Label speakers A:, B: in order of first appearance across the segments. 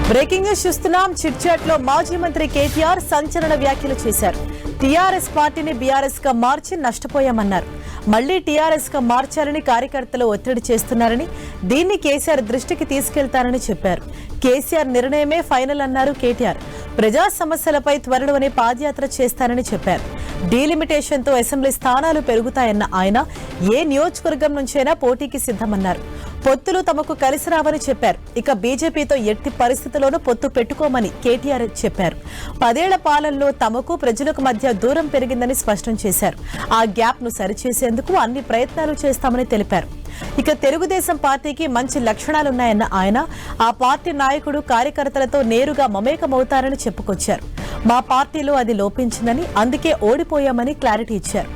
A: Breaking news చూస్తున్నాం. Chit-chat లో మాజీ మంత్రి కేటీఆర్ సంచలన వ్యాఖ్యలు చేశారు. టీఆర్ఎస్ పార్టీని బీఆర్ఎస్ గా మార్చి నష్టపోయామన్నారు. మళ్లీ టీఆర్ఎస్ గా మార్చాలని కార్యకర్తలు ఒత్తిడి చేస్తున్నారని, దీన్ని కేసీఆర్ దృష్టికి తీసుకెళ్తారని చెప్పారు. కేసీఆర్ నిర్ణయమే ఫైనల్ అన్నారు కేటీఆర్. ప్రజా సమస్యలపై త్వరలోనే పాదయాత్ర చేస్తారని చెప్పారు. డీలిమిటేషన్ తో అసెంబ్లీ స్థానాలు పెరుగుతాయన్న ఆయన ఏ నియోజకవర్గం నుంచైనా పోటీకి సిద్ధమన్నారు. పొత్తులు తమకు కలిసి రావని చెప్పారు. ఇక బీజేపీతో ఎట్టి పరిస్థితుల్లోనూ పొత్తు పెట్టుకోమని కేటీఆర్ చెప్పారు. 10 ఏళ్ల పాలనలో తమకు ప్రజలకు మధ్య దూరం పెరిగిందని స్పష్టం చేశారు. ఆ గ్యాప్ ను సరిచేసేందుకు అన్ని ప్రయత్నాలు చేస్తామని తెలిపారు. ఇక తెలుగుదేశం పార్టీకి మంచి లక్షణాలున్నాయన్న ఆయన ఆ పార్టీ నాయకుడు కార్యకర్తలతో నేరుగా మమేకమవుతారని చెప్పుకొచ్చారు. మా పార్టీలో అది లోపించిందని, అందుకే ఓడిపోయామని క్లారిటీ ఇచ్చారు.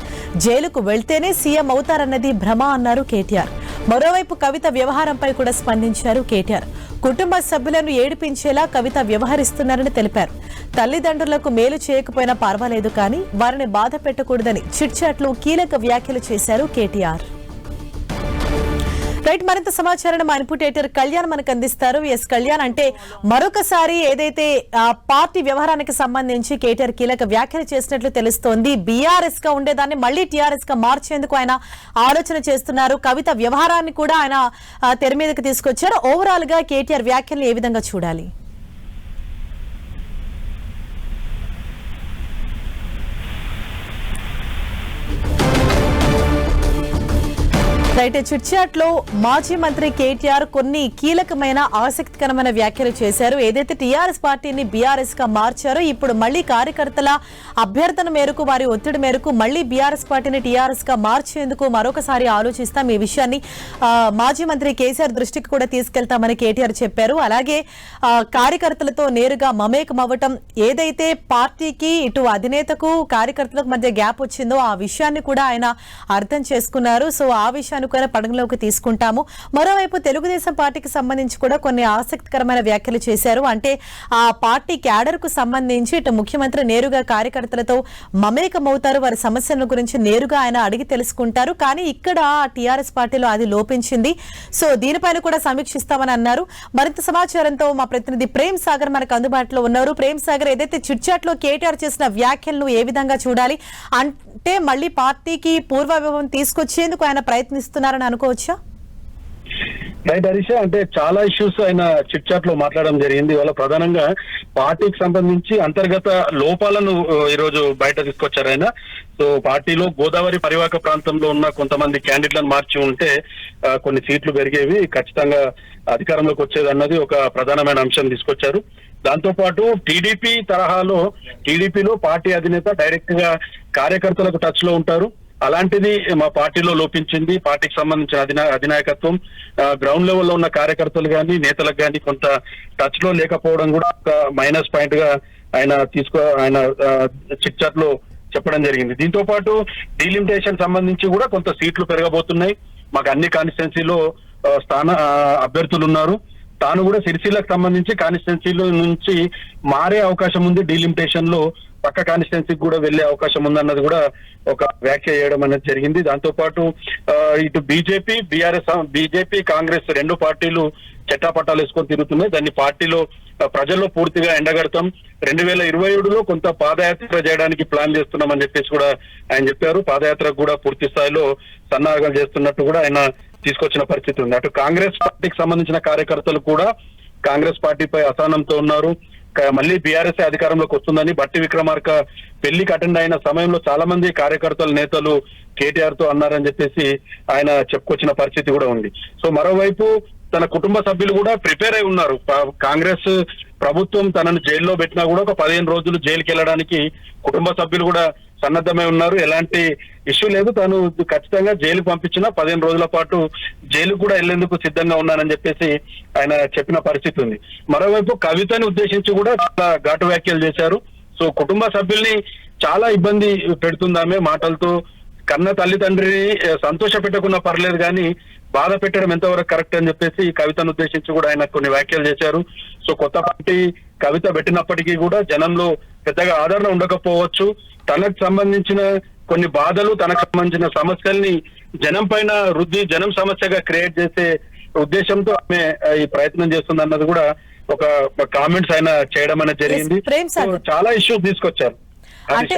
A: జైలుకు వెళ్తేనే సీఎం అవుతారన్నది భ్రమ అన్నారు కేటీఆర్. మరోవైపు కవిత వ్యవహారంపై కూడా స్పందించారు కేటీఆర్. కుటుంబ సభ్యులను ఏడిపించేలా కవిత వ్యవహరిస్తున్నారని తెలిపారు. తల్లిదండ్రులకు మేలు చేయకపోయినా పర్వాలేదు, కానీ వారిని బాధ పెట్టకూడదని చిట్చాట్లో కీలక వ్యాఖ్యలు చేశారు కేటీఆర్. రైట్, మరింత సమాచారాన్ని మా ఇన్పుట్ ఎడిటర్ కళ్యాణ్ మనకు అందిస్తారు. ఎస్ కళ్యాణ్, అంటే మరొకసారి ఏదైతే పార్టీ వ్యవహారానికి సంబంధించి కేటీఆర్ కీలక వ్యాఖ్యలు చేసినట్లు తెలుస్తోంది. బీఆర్ఎస్ గా ఉండేదాన్ని మళ్లీ టీఆర్ఎస్ గా మార్చేందుకు ఆయన ఆలోచన చేస్తున్నారు. కవిత వ్యవహారాన్ని కూడా ఆయన తెర మీదకి తీసుకొచ్చారు. ఓవరాల్ గా కేటీఆర్ వ్యాఖ్యలు ఏ విధంగా చూడాలి? రైట్, చిట్చాట్ లో మాజీ మంత్రి కేటీఆర్ కొన్ని కీలకమైన ఆసక్తికరమైన వ్యాఖ్యలు చేశారు. ఏదైతే టీఆర్ఎస్ పార్టీని బీఆర్ఎస్ గా మార్చారో, ఇప్పుడు మళ్లీ కార్యకర్తల అభ్యర్థన మేరకు, వారి ఒత్తిడి మేరకు మళ్లీ బీఆర్ఎస్ పార్టీని టీఆర్ఎస్ గా మార్చేందుకు మరొకసారి ఆలోచిస్తాం. ఈ విషయాన్ని మాజీ మంత్రి కేసీఆర్ దృష్టికి కూడా తీసుకెళ్తామని కేటీఆర్ చెప్పారు. అలాగే కార్యకర్తలతో నేరుగా మమేకం అవ్వటం, ఏదైతే పార్టీకి ఇటు అధినేతకు కార్యకర్తలకు మధ్య గ్యాప్ వచ్చిందో ఆ విషయాన్ని కూడా ఆయన అర్థం చేసుకున్నారు. సో ఆ విషయాన్ని కూడా పరిగణలోకి తీసుకుంటాము. మరోవైపు తెలుగుదేశం పార్టీకి సంబంధించి కూడా కొన్ని ఆసక్తికరమైన వ్యాఖ్యలు చేశారు. అంటే ఆ పార్టీ క్యాడర్ కు సంబంధించి ఇటు ముఖ్యమంత్రి నేరుగా కార్యకర్తలతో మమేకమవుతారు, వారి సమస్యల గురించి నేరుగా ఆయన అడిగి తెలుసుకుంటారు. కానీ ఇక్కడ టీఆర్ఎస్ పార్టీలో అది లోపించింది. సో దీనిపైన కూడా సమీక్షిస్తామని అన్నారు. మరింత సమాచారంతో మా ప్రతినిధి ప్రేమ్ సాగర్ మనకు అందుబాటులో ఉన్నారు. ప్రేమ్ సాగర్, ఏదైతే చిట్చాట్ లో కేటీఆర్ చేసిన వ్యాఖ్యలను ఏ విధంగా చూడాలి? అంటే మళ్ళీ పార్టీకి పూర్వవైభవం తీసుకొచ్చేందుకు ఆయన ప్రయత్నిస్తున్నారని అనుకోవచ్చా?
B: రైట్ హరీష, అంటే చాలా ఇష్యూస్ ఆయన చిట్ చాట్ లో మాట్లాడడం జరిగింది. ఇవాళ ప్రధానంగా పార్టీకి సంబంధించి అంతర్గత లోపాలను ఈరోజు బయట తీసుకొచ్చారు ఆయన. సో పార్టీలో గోదావరి పరివాహక ప్రాంతంలో ఉన్న కొంతమంది క్యాండిడేట్లను మార్చి ఉంటే కొన్ని సీట్లు పెరిగేవి, ఖచ్చితంగా అధికారంలోకి వచ్చేది అన్నది ఒక ప్రధానమైన అంశం తీసుకొచ్చారు. దాంతో పాటు టీడీపీ తరహాలో టీడీపీలో పార్టీ అధినేత డైరెక్ట్ గా కార్యకర్తలకు టచ్ లో ఉంటారు. అలాంటిది మా పార్టీలో లోపించింది. పార్టీకి సంబంధించిన అధినాయకత్వం గ్రౌండ్ లెవెల్లో ఉన్న కార్యకర్తలు కానీ నేతలకు కానీ కొంత టచ్ లో లేకపోవడం కూడా ఒక మైనస్ పాయింట్ గా ఆయన చిట్ చాట్ లో చెప్పడం జరిగింది. దీంతో పాటు డీలిమిటేషన్ సంబంధించి కూడా కొంత సీట్లు పెరగబోతున్నాయి. మాకు అన్ని కాన్స్టిట్యున్సీలో అభ్యర్థులు ఉన్నారు. తాను కూడా సిరిసిల్లకు సంబంధించి కాన్స్టిట్యున్సీలో నుంచి మారే అవకాశం ఉంది. డీలిమిటేషన్ లో పక్క కాన్స్టిట్యున్సీకి కూడా వెళ్లే అవకాశం ఉందన్నది కూడా ఒక వ్యాఖ్య చేయడం అనేది జరిగింది. దాంతో పాటు ఇటు బీజేపీ కాంగ్రెస్ రెండు పార్టీలు చట్టాపట్టాలు వేసుకొని తిరుగుతున్నాయి. దాన్ని పార్టీలో ప్రజల్లో పూర్తిగా ఎండగడతాం. 2027లో కొంత పాదయాత్ర చేయడానికి ప్లాన్ చేస్తున్నామని చెప్పేసి కూడా ఆయన చెప్పారు. పాదయాత్రకు కూడా పూర్తి స్థాయిలో సన్నాహాలు చేస్తున్నట్టు కూడా ఆయన తీసుకొచ్చిన పరిస్థితి ఉంది. అటు కాంగ్రెస్ పార్టీకి సంబంధించిన కార్యకర్తలు కూడా కాంగ్రెస్ పార్టీపై అసహనంతో ఉన్నారు. మళ్ళీ బీఆర్ఎస్ అధికారంలోకి వస్తుందని బట్టి విక్రమార్క పెళ్లికి అటెండ్ అయిన సమయంలో చాలా మంది కార్యకర్తలు నేతలు కేటీఆర్ తో అన్నారని చెప్పేసి ఆయన చెప్పుకొచ్చిన పరిస్థితి కూడా ఉంది. సో మరోవైపు తన కుటుంబ సభ్యులు కూడా ప్రిపేర్ అయి ఉన్నారు. కాంగ్రెస్ ప్రభుత్వం తనను జైల్లో పెట్టినా కూడా ఒక 15 రోజులు జైలుకి వెళ్ళడానికి కుటుంబ సభ్యులు కూడా సన్నద్ధమై ఉన్నారు. ఎలాంటి ఇష్యూ లేదు. తాను ఖచ్చితంగా జైలుకు పంపించిన 15 రోజుల పాటు జైలుకు కూడా వెళ్లేందుకు సిద్ధంగా ఉన్నానని చెప్పేసి ఆయన చెప్పిన పరిస్థితి ఉంది. మరోవైపు కవితని ఉద్దేశించి కూడా చాలా ఘాటు వ్యాఖ్యలు చేశారు. సో కుటుంబ సభ్యుల్ని చాలా ఇబ్బంది పెడుతుందామే మాటలతో. కన్న తల్లిదండ్రిని సంతోష పెట్టకున్నా పర్లేదు, కానీ బాధ పెట్టడం ఎంతవరకు కరెక్ట్ అని చెప్పేసి కవితను ఉద్దేశించి కూడా ఆయన కొన్ని వ్యాఖ్యలు చేశారు. సో కొత్త పార్టీ కవిత పెట్టినప్పటికీ కూడా జనంలో పెద్దగా ఆదరణ ఉండకపోవచ్చు. తనకు సంబంధించిన కొన్ని బాధలు, తనకు సంబంధించిన సమస్యల్ని జనం పైన రుద్ది జనం సమస్యగా క్రియేట్ చేసే ఉద్దేశంతో ఆమె ఈ ప్రయత్నం చేస్తుంది అన్నది కూడా ఒక కామెంట్స్ ఆయన చేయడం అనేది జరిగింది.
A: ప్రేమ్
B: సో
A: సాగర్.
B: చాలా ఇష్యూస్ తీసుకొచ్చారు.
A: అంటే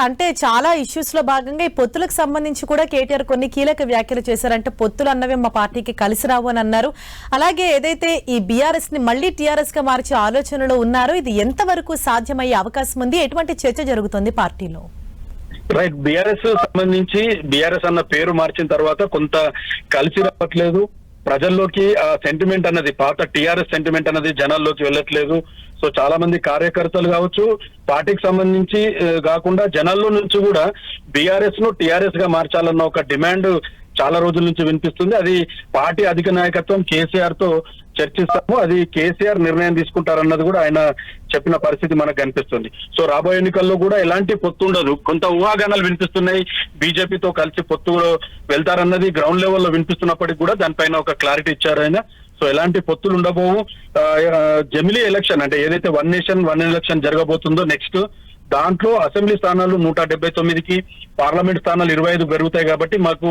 A: అంటే చాలా ఇష్యూస్ లో భాగంగా ఈ పొత్తులకు సంబంధించి కూడా కేటీఆర్ కొన్ని కీలక వ్యాఖ్యలు చేశారంటే పొత్తులు అన్నవి మా పార్టీకి కలిసి రావు అని అన్నారు. అలాగే ఏదైతే ఈ బీఆర్ఎస్ ని మళ్ళీ టీఆర్ఎస్ గా మార్చే ఆలోచనలో ఉన్నారో ఇది ఎంతవరకు సాధ్యమయ్యే అవకాశం ఉంది, ఎటువంటి చర్చ జరుగుతుంది పార్టీలో?
B: రైట్, బీఆర్ఎస్ సంబంధించి బీఆర్ఎస్ అన్న పేరు మార్చిన తర్వాత కొంత కలిసి రావట్లేదు. ప్రజల్లోకి ఆ సెంటిమెంట్ అన్నది, పాత టీఆర్ఎస్ సెంటిమెంట్ అన్నది జనాల్లోకి వెళ్ళట్లేదు. సో చాలా మంది కార్యకర్తలు కావచ్చు, పార్టీకి సంబంధించి కాకుండా జనాల్లో నుంచి కూడా బీఆర్ఎస్ ను టీఆర్ఎస్ గా మార్చాలన్న ఒక డిమాండ్ చాలా రోజుల నుంచి వినిపిస్తుంది. అది పార్టీ అధిక నాయకత్వం కేసీఆర్ తో చర్చిస్తాము, అది కేసీఆర్ నిర్ణయం తీసుకుంటారన్నది కూడా ఆయన చెప్పిన పరిస్థితి మనకు కనిపిస్తుంది. సో రాబోయే ఎన్నికల్లో కూడా ఎలాంటి పొత్తు ఉండదు. కొంత ఊహాగానాలు వినిపిస్తున్నాయి, బీజేపీతో కలిసి పొత్తులో వెళ్తారన్నది గ్రౌండ్ లెవెల్లో వినిపిస్తున్నప్పటికీ కూడా దానిపైన ఒక క్లారిటీ ఇచ్చారు ఆయన. సో ఎలాంటి పొత్తులు ఉండబోవు. జమిలీ ఎలక్షన్ అంటే ఏదైతే 1 నేషన్ 1 ఎలక్షన్ జరగబోతుందో నెక్స్ట్, దాంట్లో అసెంబ్లీ స్థానాలు 179కి, పార్లమెంట్ స్థానాలు 25 పెరుగుతాయి. కాబట్టి మాకు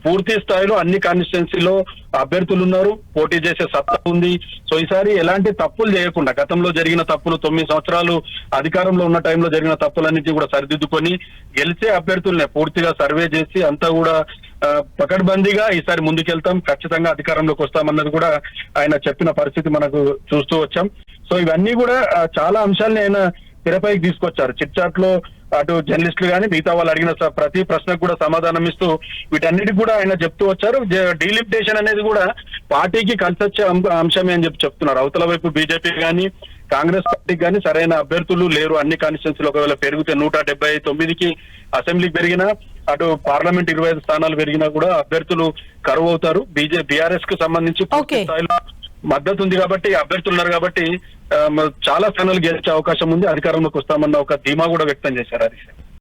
B: పూర్తి స్థాయిలో అన్ని కాన్స్టిట్యున్సీలో అభ్యర్థులు ఉన్నారు, పోటీ చేసే సత్తా ఉంది. సో ఈసారి ఎలాంటి తప్పులు చేయకుండా, గతంలో జరిగిన తప్పులు 9 సంవత్సరాలు అధికారంలో ఉన్న టైంలో జరిగిన తప్పులన్నింటినీ కూడా సరిదిద్దుకొని గెలిచే అభ్యర్థులనే పూర్తిగా సర్వే చేసి అంతా కూడా పకడ్బందీగా ఈసారి ముందుకెళ్తాం, ఖచ్చితంగా అధికారంలోకి వస్తామన్నది కూడా ఆయన చెప్పిన పరిస్థితి మనకు చూస్తూ వచ్చాం. సో ఇవన్నీ కూడా చాలా అంశాలని ఆయన తెరపైకి తీసుకొచ్చారు. చిట్ చాట్ లో అటు జర్నలిస్టులు కానీ మిగతా వాళ్ళు అడిగిన ప్రతి ప్రశ్నకు కూడా సమాధానం ఇస్తూ వీటన్నిటికి కూడా ఆయన చెప్తూ వచ్చారు. డీలిమిటేషన్ అనేది కూడా పార్టీకి కలిసి వచ్చే అంశమే అని చెప్తున్నారు. అవతల వైపు బీజేపీ కానీ కాంగ్రెస్ పార్టీకి కానీ సరైన అభ్యర్థులు లేరు. అన్ని కాన్స్టిట్యున్సీలు ఒకవేళ పెరిగితే 179కి అసెంబ్లీకి పెరిగినా, అటు పార్లమెంట్ 25 స్థానాలు పెరిగినా కూడా అభ్యర్థులు కరువు అవుతారు. బీఆర్ఎస్ కు సంబంధించి పూర్తి స్థాయిలో మద్దతు ఉంది కాబట్టి, అభ్యర్థులు ఉన్నారు కాబట్టి చాలా స్థానాలు గెలిచే అవకాశం ఉంది, అధికారంలోకి వస్తామన్న ఒక ధీమా కూడా వ్యక్తం చేశారు. అది